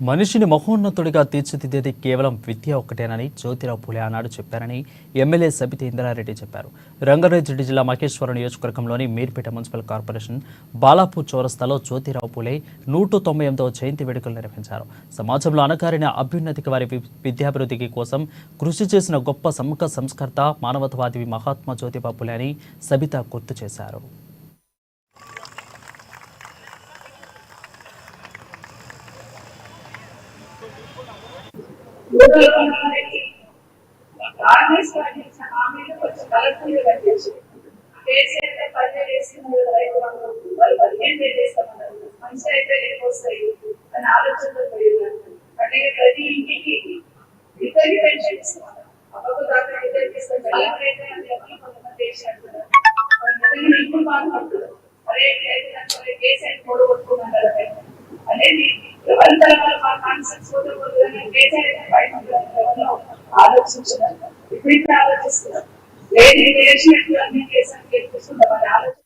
మనిషిని మహోన్నతుడిగా తీర్చిదిద్దేది కేవలం విద్య ఒక్కటేనని జ్యోతిరావు పూలే ఆనాడు చెప్పారని ఎమ్మెల్యే సబితా ఇంద్రారెడ్డి చెప్పారు. రంగారెడ్డి జిల్లా మహేశ్వరం నియోజకవర్గంలోని మీర్పేట మున్సిపల్ కార్పొరేషన్ బాలాపూర్ చౌరస్తాలో జ్యోతిరావు పూలే 198వ జయంతి వేడుకలు నిర్వహించారు. సమాజంలో అణగారిన అభ్యున్నతికి వారి విద్యాభివృద్ధికి కోసం కృషి చేసిన గొప్ప సమూహ సంస్కర్త మానవతావాది మహాత్మా జ్యోతిబా పూలే అని సబితా గుర్తు చేశారు. ప్రతి ఇంటికి ఇద్దరికి పెన్షన్ ఇస్తున్నారు. ఇప్పుడు బాధపడుతున్నారు. అరే కేసీఆర్ మూడు కొట్టుకున్నారు అనేది ఎవరి తరఫున మా కాన్సెప్ట్స్ ఆలోచించారు. ఇప్పుడు ఆలోచిస్తున్నారు. లేదు చేసినట్లు అన్ని కేసీఆర్ గెలిపిస్తున్నారు. ఆలోచన